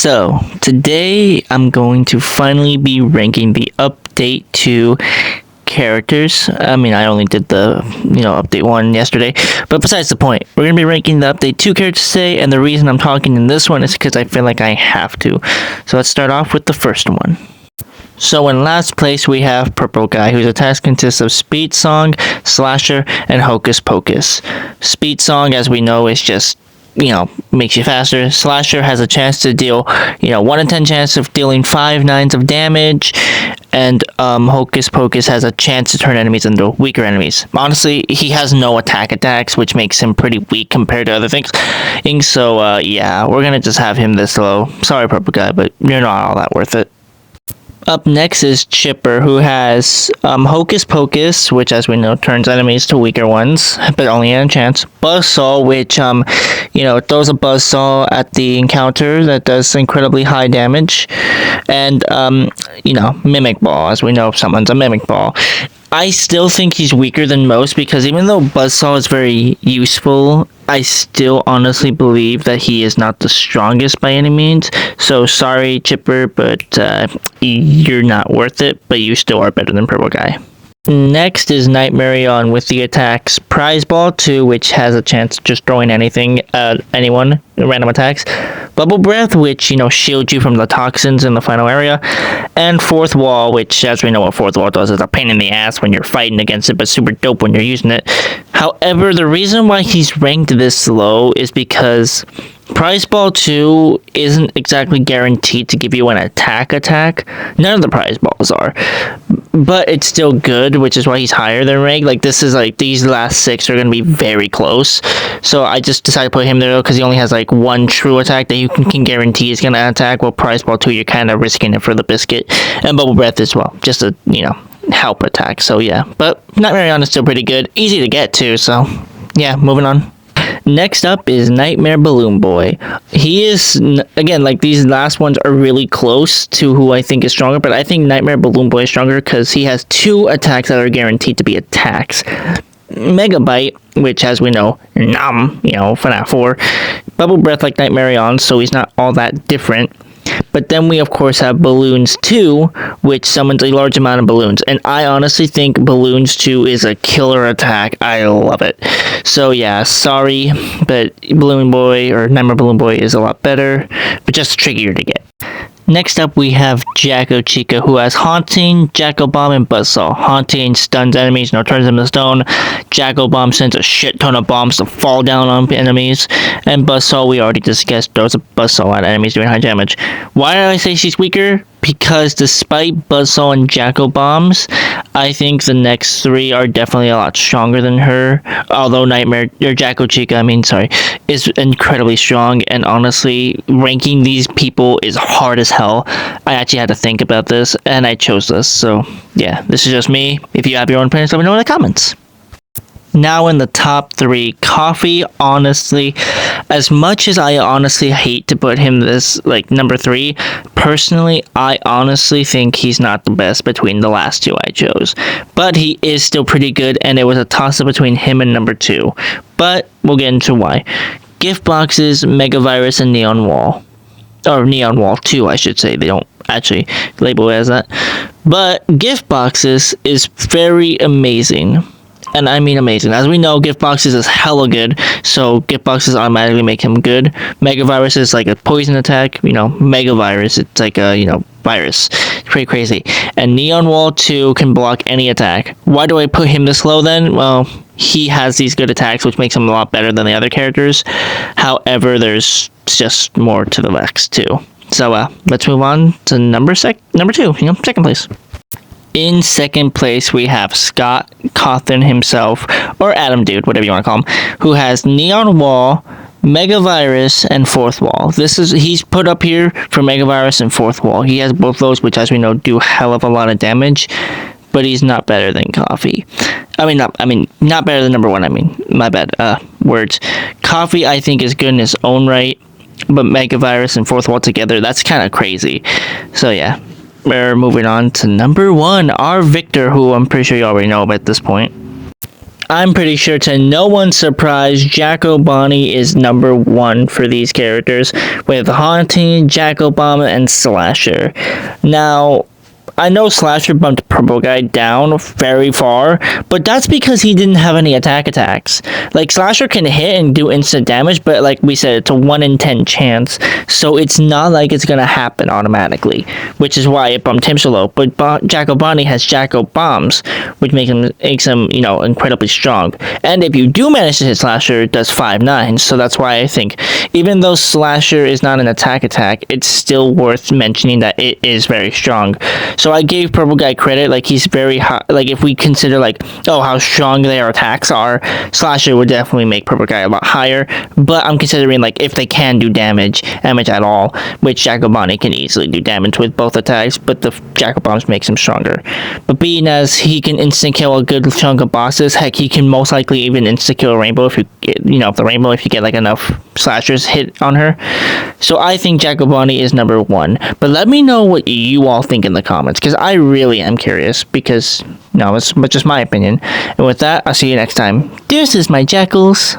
So, today I'm going to finally be ranking the update 2 characters. I mean, I only did the, update 1 yesterday, but besides the point, we're going to be ranking the update 2 characters today, and the reason I'm talking in this one is because I feel like I have to. So let's start off with the first one. So in last place we have Purple Guy, whose attacks consist of Speed Song, Slasher, and Hocus Pocus. Speed Song, as we know, is just makes you faster. Slasher has a chance to deal, 1 in 10 chance of dealing 5 nines of damage, and Hocus Pocus has a chance to turn enemies into weaker enemies. Honestly, he has no attacks, which makes him pretty weak compared to other things. So, yeah, we're gonna just have him this low. Sorry, Purple Guy, but you're not all that worth it. Up next is Chipper, who has Hocus Pocus, which, as we know, turns enemies to weaker ones, but only in a chance. Buzzsaw, which, throws a buzzsaw at the encounter that does incredibly high damage. And, Mimic Ball, as we know, someone's a Mimic Ball. I still think he's weaker than most because even though Buzzsaw is very useful, I still honestly believe that he is not the strongest by any means. So sorry, Chipper, but you're not worth it, but you still are better than Purple Guy. Next is Nightmare On with the attacks Prize Ball 2, which has a chance of just throwing anything at anyone, random attacks. Bubble Breath, which, shields you from the toxins in the final area. And Fourth Wall, which, as we know what Fourth Wall does, is a pain in the ass when you're fighting against it, but super dope when you're using it. However, the reason why he's ranked this low is because Prize Ball 2 isn't exactly guaranteed to give you an attack. None of the Prize Balls are. But it's still good, which is why he's higher than Reg. These last 6 are going to be very close. So I just decided to put him there because he only has one true attack that you can guarantee is going to attack. While Prize Ball 2, you're kind of risking it for the biscuit. And Bubble Breath as well. Just a, help attack. So yeah. But Nightmare On is still pretty good. Easy to get to. So yeah, moving on. Next up is Nightmare Balloon Boy. He is, again, these last ones are really close to who I think is stronger, but I think Nightmare Balloon Boy is stronger because he has 2 attacks that are guaranteed to be attacks. Mega Bite, which, as we know, FNAF 4. Bubble Breath like Nightmare On, so he's not all that different. But then we, of course, have Balloons 2, which summons a large amount of balloons. And I honestly think Balloons 2 is a killer attack. I love it. So, yeah, sorry, but Balloon Boy, or Nightmare Balloon Boy, is a lot better, but just trickier to get. Next up, we have Jacko Chica, who has Haunting, Jacko Bomb, and Buzzsaw. Haunting stuns enemies, turns them to stone. Jacko Bomb sends a shit ton of bombs to fall down on enemies. And Buzzsaw, we already discussed, throws a Buzzsaw at enemies doing high damage. Why did I say she's weaker? Because despite Buzzsaw and Jacko Bombs, I think the next 3 are definitely a lot stronger than her. Although Jacko Chica, is incredibly strong. And honestly, ranking these people is hard as hell. I actually had to think about this, and I chose this. So yeah, this is just me. If you have your own opinions, let me know in the comments. Now in the top 3, Coffee, honestly, as much as I honestly hate to put him this, number 3, personally, I honestly think he's not the best between the last 2 I chose. But he is still pretty good, and it was a toss-up between him and number 2. But we'll get into why. Gift Boxes, Mega Virus, and Neon Wall. Or Neon Wall 2, I should say. They don't actually label it as that. But Gift Boxes is very amazing. And I mean amazing. As we know, Gift Boxes is hella good, so Gift Boxes automatically make him good. Mega Virus is like a poison attack, Mega Virus, it's like a, virus. It's pretty crazy. And Neon Wall 2 can block any attack. Why do I put him this low then? Well, he has these good attacks, which makes him a lot better than the other characters. However, there's just more to the Vex too. So, let's move on to number 2, second place. In second place, we have Scott Cawthon himself, or Adam Dude, whatever you want to call him, who has Neon Wall, Mega Virus, and Fourth Wall. He's put up here for Mega Virus and Fourth Wall. He has both those, which, as we know, do hell of a lot of damage, but he's not better than Coffee. Not better than number 1, my bad, words. Coffee, I think, is good in his own right, but Mega Virus and Fourth Wall together, that's kind of crazy. So, yeah. We're moving on to number 1, our Victor, who I'm pretty sure you already know at this point. I'm pretty sure to no one's surprise, Jacko Bonnie is number 1 for these characters, with Haunting, Jacko Bomb, and Slasher. Now, I know Slasher bumped Purple Guy down very far, but that's because he didn't have any attacks. Like, Slasher can hit and do instant damage, but like we said, it's a 1 in 10 chance, so it's not like it's gonna happen automatically, which is why it bumped him so low. But Jacko Bonnie has Jacko Bombs, which makes him, incredibly strong. And if you do manage to hit Slasher, it does 5/9, so that's why I think, even though Slasher is not an attack, it's still worth mentioning that it is very strong. So I gave Purple Guy credit, like he's very high. Like if we consider how strong their attacks are, Slasher would definitely make Purple Guy a lot higher. But I'm considering if they can do damage at all, which Jacko Bonnie can easily do damage with both attacks, but the Jacko Bombs makes him stronger. But being as he can instant kill a good chunk of bosses, heck, he can most likely even instant kill a Rainbow if you get enough Slashers hit on her. So I think Jacko Bonnie is number 1. But let me know what you all think in the comments, because I really am curious, because it's just my opinion. And with that, I'll see you next time. Deuces, my jackals.